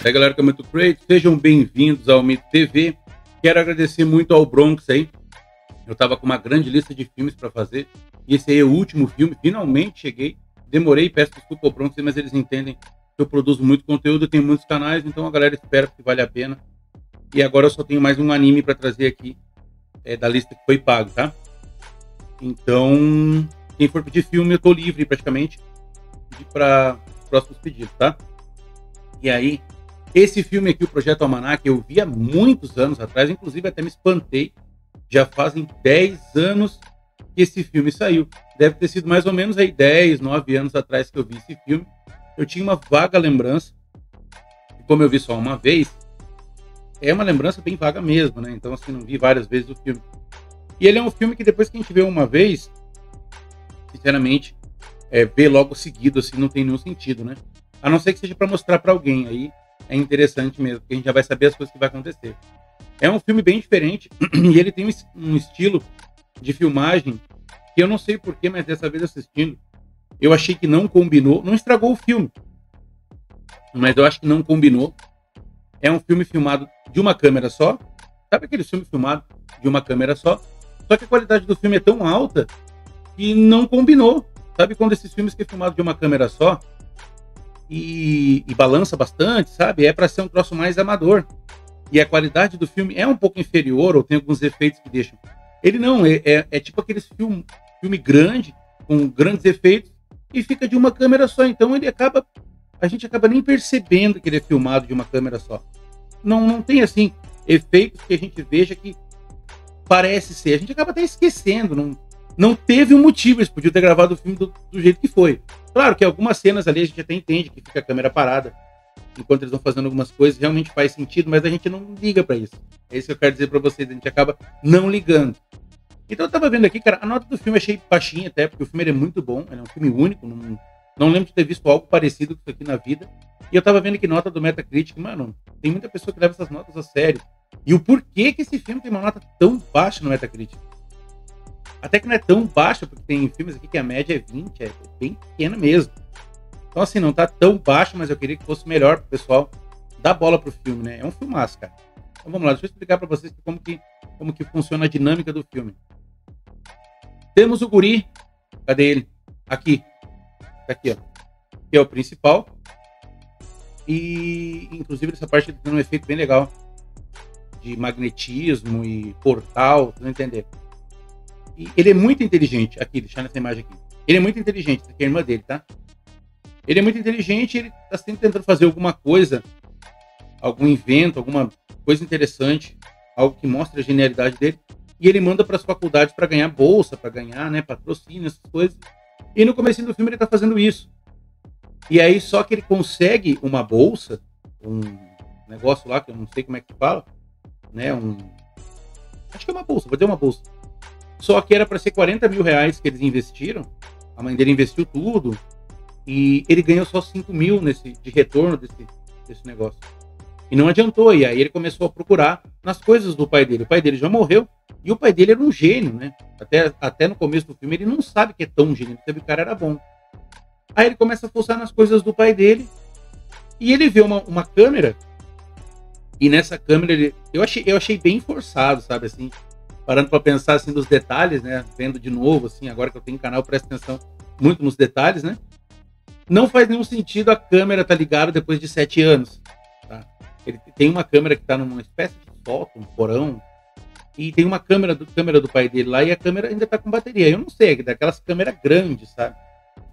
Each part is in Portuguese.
E aí, galera que é Mito Create, sejam bem-vindos ao Mito TV. Quero agradecer muito ao Bronx aí. Eu tava com uma grande lista de filmes para fazer e esse aí é o último filme. Finalmente cheguei. Demorei, peço desculpa ao Bronx, mas eles entendem que eu produzo muito conteúdo, tenho muitos canais, então a galera espera que vale a pena. E agora eu só tenho mais um anime para trazer aqui da lista que foi pago, tá? Então, quem for pedir filme, eu tô livre praticamente para os próximos pedidos, tá? E aí, esse filme aqui, o Projeto Almanac, eu vi há muitos anos atrás, inclusive até me espantei. Já fazem 10 anos que esse filme saiu. Deve ter sido mais ou menos aí 10, 9 anos atrás que eu vi esse filme. Eu tinha uma vaga lembrança. E como eu vi só uma vez, é uma lembrança bem vaga mesmo, né? Então, assim, não vi várias vezes o filme. E ele é um filme que depois que a gente vê uma vez, sinceramente, ver logo seguido, assim, não tem nenhum sentido, né? A não ser que seja para mostrar para alguém, aí é interessante mesmo, porque a gente já vai saber as coisas que vai acontecer. É um filme bem diferente e ele tem um estilo de filmagem que eu não sei porquê, mas dessa vez assistindo, eu achei que não combinou, não estragou o filme, mas eu acho que não combinou. É um filme filmado de uma câmera só, sabe aquele filme filmado de uma câmera só? Só que a qualidade do filme é tão alta que não combinou. Sabe quando esses filmes que é filmado de uma câmera só e balança bastante, sabe? É para ser um troço mais amador. E a qualidade do filme é um pouco inferior, ou tem alguns efeitos que deixam. Ele não, é tipo aqueles filme grande, com grandes efeitos, e fica de uma câmera só. Então a gente acaba nem percebendo que ele é filmado de uma câmera só. Não tem, assim, efeitos que a gente veja que parece ser. A gente acaba até esquecendo, não teve um motivo, eles podiam ter gravado o filme do jeito que foi. Claro que algumas cenas ali a gente até entende que fica a câmera parada enquanto eles estão fazendo algumas coisas, realmente faz sentido, mas a gente não liga pra isso. É isso que eu quero dizer pra vocês, a gente acaba não ligando. Então eu tava vendo aqui, cara, a nota do filme eu achei baixinha até, porque o filme é muito bom, ele é um filme único, não lembro de ter visto algo parecido com isso aqui na vida. E eu tava vendo que nota do Metacritic, mano, tem muita pessoa que leva essas notas a sério. E o porquê que esse filme tem uma nota tão baixa no Metacritic? Até que não é tão baixa, porque tem filmes aqui que a média é 20, é bem pequena mesmo. Então, assim, não tá tão baixo, mas eu queria que fosse melhor pro pessoal dar bola pro filme, né? É um filmaço, cara. Então vamos lá, deixa eu explicar pra vocês como que funciona a dinâmica do filme. Temos o guri, cadê ele? Aqui. Tá aqui, ó. Que é o principal. E, inclusive, essa parte tá dando um efeito bem legal de magnetismo e portal, vocês vão entender. E ele é muito inteligente. Aqui, deixar nessa imagem aqui. Ele é muito inteligente, essa aqui é a irmã dele, tá? Ele é muito inteligente, ele está sempre tentando fazer alguma coisa, algum invento, alguma coisa interessante, algo que mostre a genialidade dele. E ele manda para as faculdades para ganhar bolsa, para ganhar, né, patrocínio, essas coisas. E no começo do filme ele está fazendo isso. E aí só que ele consegue uma bolsa, um negócio lá que eu não sei como é que fala, né, acho que é uma bolsa, vou dizer uma bolsa. Só que era para ser 40 mil reais que eles investiram. A mãe dele investiu tudo. E ele ganhou só 5 mil de retorno desse negócio. E não adiantou. E aí ele começou a procurar nas coisas do pai dele. O pai dele já morreu. E o pai dele era um gênio, né? Até no começo do filme ele não sabe que é tão gênio. Ele sabe que o cara era bom. Aí ele começa a fuçar nas coisas do pai dele. E ele vê uma câmera. E nessa câmera eu achei bem forçado, sabe? Assim, parando para pensar assim nos detalhes, né? Vendo de novo, assim, agora que eu tenho canal, presta atenção muito nos detalhes, né? Não faz nenhum sentido a câmera estar ligada depois de 7 anos. Tá? Ele tem uma câmera que está numa espécie de sótão, um porão, e tem uma câmera do pai dele lá, e a câmera ainda está com bateria. Eu não sei, é daquelas câmeras grandes, sabe?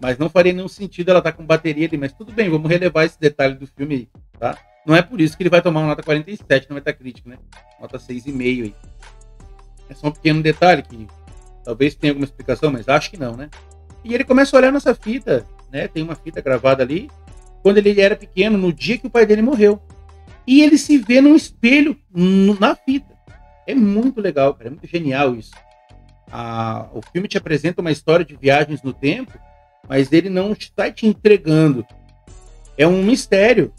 Mas não faria nenhum sentido ela estar com bateria ali, mas tudo bem, vamos relevar esse detalhe do filme aí, tá? Não é por isso que ele vai tomar uma nota 47 no Metacritic, né? Nota 6,5 aí. É só um pequeno detalhe que talvez tenha alguma explicação, mas acho que não, né? E ele começa a olhar nessa fita, né? Tem uma fita gravada ali, quando ele era pequeno, no dia que o pai dele morreu. E ele se vê num espelho na fita. É muito legal, cara, é muito genial isso. O filme te apresenta uma história de viagens no tempo, mas ele não está te entregando. É um mistério.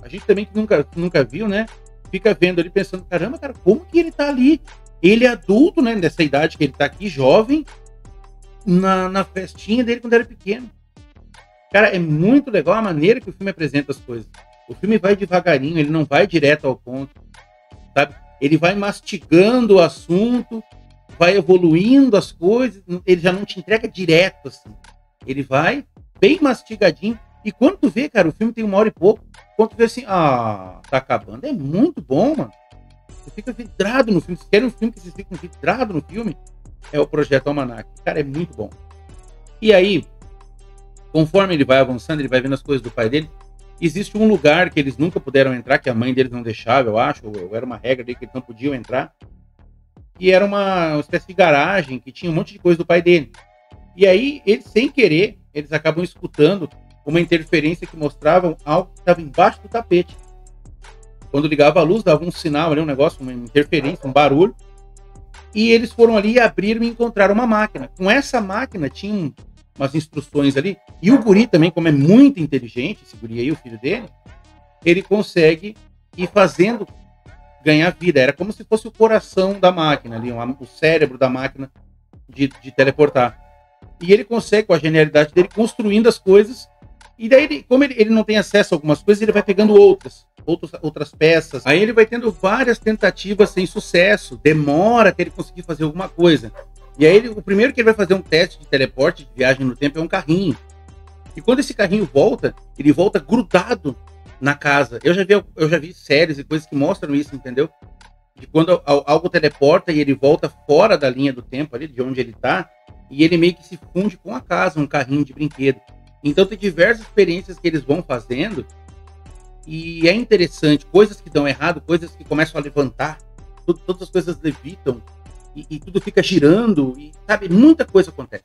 A gente também que nunca viu, né? Fica vendo ali pensando, caramba, cara, como que ele tá ali? Ele é adulto, né? Nessa idade que ele tá aqui, jovem, na festinha dele quando era pequeno. Cara, é muito legal a maneira que o filme apresenta as coisas. O filme vai devagarinho, ele não vai direto ao ponto, sabe? Ele vai mastigando o assunto, vai evoluindo as coisas, ele já não te entrega direto, assim. Ele vai bem mastigadinho. E quando tu vê, cara, o filme tem 1 hora e pouco, quando tu vê assim, tá acabando, é muito bom, mano. Você fica vidrado no filme. Se querem um filme que vocês ficam vidrado no filme, é o Projeto Almanac. Cara, é muito bom. E aí, conforme ele vai avançando, ele vai vendo as coisas do pai dele, existe um lugar que eles nunca puderam entrar, que a mãe deles não deixava, eu acho, ou era uma regra dele que eles não podiam entrar, e era uma espécie de garagem que tinha um monte de coisa do pai dele. E aí, eles, sem querer, eles acabam escutando uma interferência que mostrava algo que estava embaixo do tapete. Quando ligava a luz, dava um sinal ali, um negócio, uma interferência, um barulho, e eles foram ali e abriram e encontraram uma máquina. Com essa máquina tinha umas instruções ali, e o guri também, como é muito inteligente, esse guri aí, o filho dele, ele consegue ir fazendo ganhar vida. Era como se fosse o coração da máquina ali, o cérebro da máquina de teleportar. E ele consegue, com a genialidade dele, construindo as coisas, e daí, como ele não tem acesso a algumas coisas, ele vai pegando outras peças. Aí ele vai tendo várias tentativas sem sucesso, demora até ele conseguir fazer alguma coisa. E aí o primeiro que ele vai fazer um teste de teleporte, de viagem no tempo, é um carrinho. E quando esse carrinho volta, ele volta grudado na casa. Eu já vi séries e coisas que mostram isso, entendeu? De quando algo teleporta e ele volta fora da linha do tempo ali, de onde ele tá, e ele meio que se funde com a casa, um carrinho de brinquedo. Então tem diversas experiências que eles vão fazendo, e é interessante, coisas que dão errado, coisas que começam a levantar, todas as coisas levitam, e tudo fica girando, e sabe, muita coisa acontece.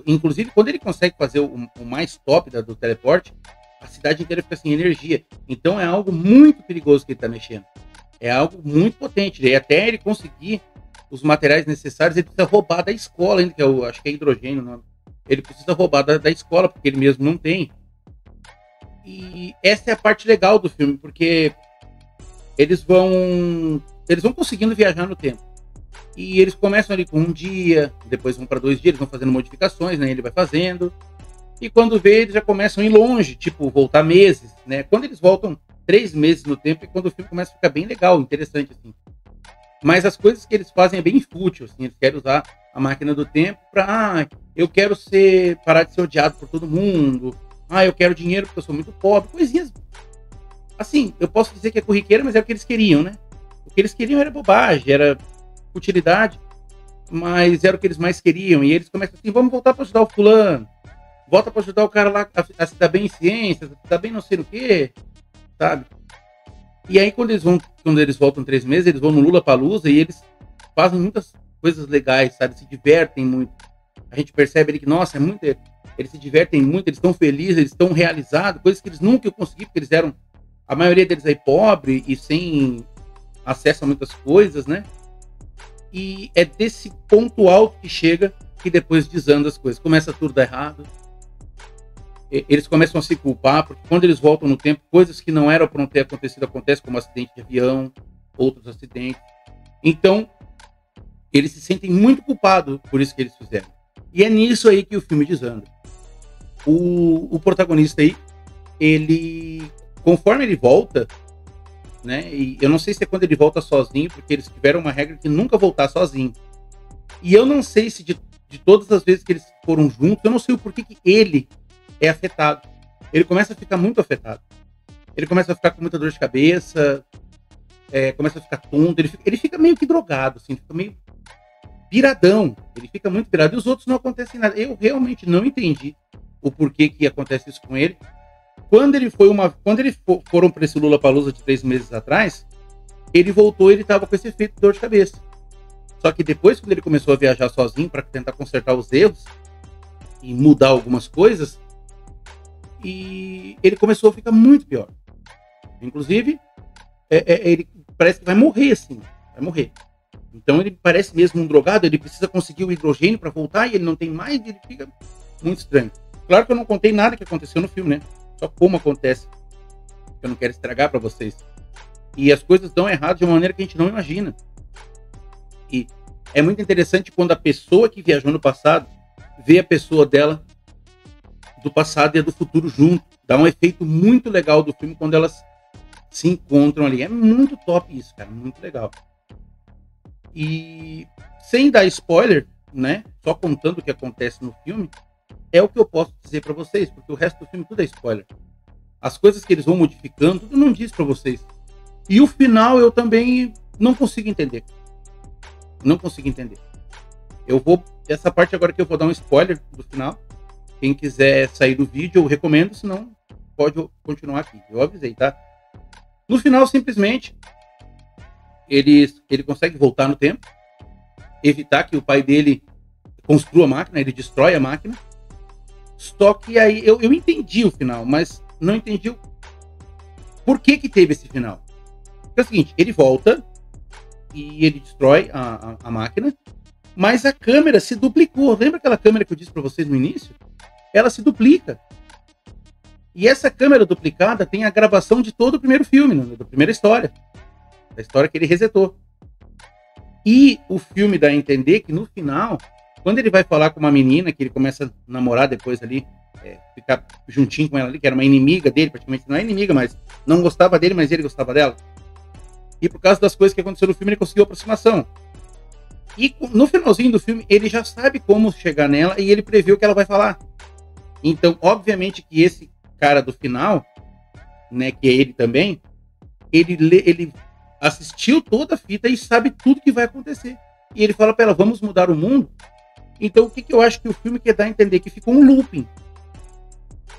Inclusive, quando ele consegue fazer o mais top do teleporte, a cidade inteira fica sem energia. Então é algo muito perigoso que ele está mexendo. É algo muito potente. E até ele conseguir os materiais necessários, ele precisa roubar da escola, ainda, que acho que é hidrogênio o nome. Ele precisa roubar da escola, porque ele mesmo não tem. E essa é a parte legal do filme, porque eles vão conseguindo viajar no tempo. E eles começam ali com 1 dia, depois vão para 2 dias, eles vão fazendo modificações, né? Ele vai fazendo. E quando vê, eles já começam a ir longe, tipo, voltar meses, né? Quando eles voltam 3 meses no tempo, é quando o filme começa a ficar bem legal, interessante, assim. Mas as coisas que eles fazem é bem fútil, assim. Eles querem usar a máquina do tempo para, eu quero parar de ser odiado por todo mundo. Eu quero dinheiro porque eu sou muito pobre. Coisinhas, assim, eu posso dizer que é corriqueira, mas é o que eles queriam, né? O que eles queriam era bobagem, era utilidade, mas era o que eles mais queriam. E eles começam assim, vamos voltar para ajudar o fulano, volta para ajudar o cara lá a se dar bem em ciências, a se dar bem não sei no que, sabe? E aí quando eles voltam 3 meses, eles vão no Lollapalooza e eles fazem muitas coisas legais, sabe? Se divertem muito. A gente percebe ali que, nossa, eles se divertem muito, eles estão felizes, eles estão realizados, coisas que eles nunca iam conseguir, porque eles eram, a maioria deles aí pobre e sem acesso a muitas coisas, né? E é desse ponto alto que chega, que depois desanda as coisas. Começa tudo a dar errado. Eles começam a se culpar, porque quando eles voltam no tempo, coisas que não eram para não ter acontecido acontecem, como acidente de avião, outros acidentes. Então, eles se sentem muito culpados por isso que eles fizeram. E é nisso aí que o filme desanda. O protagonista aí, conforme ele volta, né? E eu não sei se é quando ele volta sozinho, porque eles tiveram uma regra de nunca voltar sozinho. E eu não sei se de todas as vezes que eles foram juntos, eu não sei o porquê que ele é afetado. Ele começa a ficar muito afetado. Ele começa a ficar com muita dor de cabeça, começa a ficar tonto, ele fica meio que drogado, assim, fica meio piradão. Ele fica muito pirado. E os outros não acontecem nada. Eu realmente não entendi o porquê que acontece isso com ele. Quando eles foram para esse Lollapalooza de 3 meses atrás, ele voltou e ele estava com esse efeito de dor de cabeça. Só que depois, quando ele começou a viajar sozinho para tentar consertar os erros e mudar algumas coisas, e ele começou a ficar muito pior. Inclusive, ele parece que vai morrer, assim. Vai morrer. Então ele parece mesmo um drogado, ele precisa conseguir o hidrogênio para voltar e ele não tem mais, e ele fica muito estranho. Claro que eu não contei nada que aconteceu no filme, né? Só como acontece. Eu não quero estragar para vocês. E as coisas dão errado de uma maneira que a gente não imagina. E é muito interessante quando a pessoa que viajou no passado vê a pessoa dela do passado e a do futuro junto. Dá um efeito muito legal do filme quando elas se encontram ali. É muito top isso, cara. Muito legal. E sem dar spoiler, né? Só contando o que acontece no filme, é o que eu posso dizer para vocês, porque o resto do filme tudo é spoiler. As coisas que eles vão modificando, tudo não diz para vocês. E o final eu também não consigo entender. Não consigo entender. Essa parte agora que eu vou dar um spoiler do final. Quem quiser sair do vídeo, eu recomendo, senão pode continuar aqui. Eu avisei, tá? No final, simplesmente, ele consegue voltar no tempo, evitar que o pai dele construa a máquina, ele destrói a máquina. Só que aí eu entendi o final, mas não entendi por que teve esse final. É o seguinte, ele volta e ele destrói a máquina, mas a câmera se duplicou. Lembra aquela câmera que eu disse para vocês no início? Ela se duplica. E essa câmera duplicada tem a gravação de todo o primeiro filme, da primeira história. Da história que ele resetou. E o filme dá a entender que no final, quando ele vai falar com uma menina, que ele começa a namorar depois ali, ficar juntinho com ela ali, que era uma inimiga dele, praticamente não é inimiga, mas não gostava dele, mas ele gostava dela. E por causa das coisas que aconteceram no filme, ele conseguiu aproximação. E no finalzinho do filme, ele já sabe como chegar nela e ele prevê o que ela vai falar. Então, obviamente que esse cara do final, né, que é ele também, ele assistiu toda a fita e sabe tudo que vai acontecer. E ele fala para ela, vamos mudar o mundo. Então, o que eu acho que o filme quer dar a entender? Que ficou um looping.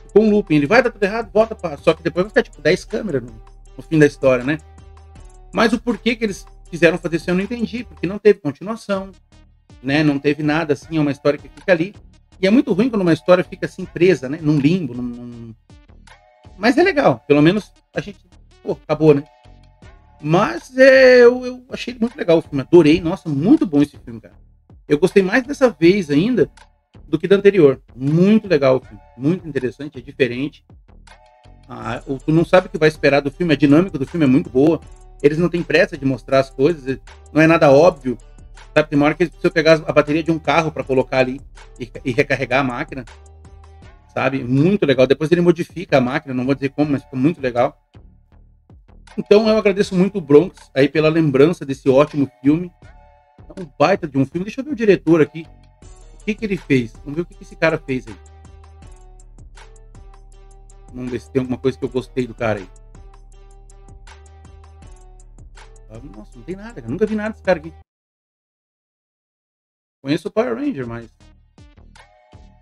Ficou um looping. Ele vai dar tudo errado, volta para... Só que depois vai ficar tipo 10 câmeras no fim da história, né? Mas o porquê que eles quiseram fazer isso eu não entendi, porque não teve continuação, né? Não teve nada assim, é uma história que fica ali. E é muito ruim quando uma história fica assim presa, né? Num limbo, Mas é legal, pelo menos a gente, acabou, né? Mas eu achei muito legal o filme, adorei, nossa, muito bom esse filme, cara. Eu gostei mais dessa vez ainda do que da anterior. Muito legal o filme, muito interessante, é diferente. Tu não sabe o que vai esperar do filme, a dinâmica do filme é muito boa. Eles não têm pressa de mostrar as coisas, não é nada óbvio. Sabe, tem uma hora que eles precisam pegar a bateria de um carro para colocar ali e recarregar a máquina. Sabe? Muito legal. Depois ele modifica a máquina, não vou dizer como, mas fica muito legal. Então eu agradeço muito o Bronx aí pela lembrança desse ótimo filme. É um baita de um filme. Deixa eu ver o diretor aqui. O que ele fez? Vamos ver o que esse cara fez aí. Vamos ver se tem alguma coisa que eu gostei do cara aí. Nossa, não tem nada, eu nunca vi nada desse cara aqui. Conheço o Power Ranger, mas...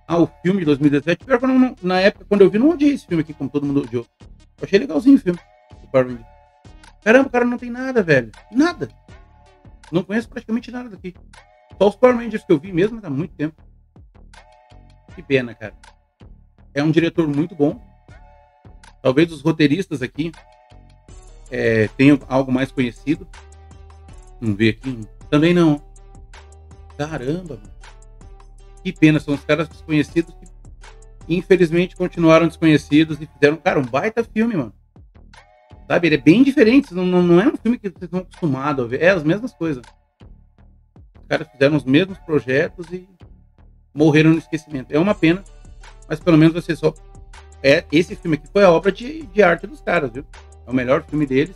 o filme de 2017. Pior que na época, quando eu vi, não odiei esse filme aqui, como todo mundo odiou. Eu achei legalzinho o filme do Power Ranger. Caramba, o cara não tem nada, velho. Nada. Não conheço praticamente nada daqui. Só os Power Rangers que eu vi mesmo, mas há muito tempo. Que pena, cara. É um diretor muito bom. Talvez os roteiristas aqui tenham algo mais conhecido. Vamos ver aqui. Também não. Caramba, mano. Que pena, são os caras desconhecidos que infelizmente continuaram desconhecidos e fizeram, cara, um baita filme, mano. Sabe, ele é bem diferente, não é um filme que vocês estão acostumados a ver, é as mesmas coisas. Os caras fizeram os mesmos projetos e morreram no esquecimento. É uma pena, mas pelo menos você só... esse filme aqui foi a obra de arte dos caras, viu? É o melhor filme deles,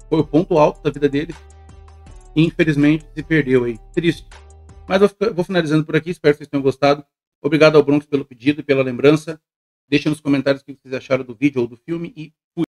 foi o ponto alto da vida deles. E infelizmente se perdeu aí, triste. Mas eu vou finalizando por aqui, espero que vocês tenham gostado. Obrigado ao Bronx pelo pedido e pela lembrança. Deixem nos comentários o que vocês acharam do vídeo ou do filme e fui.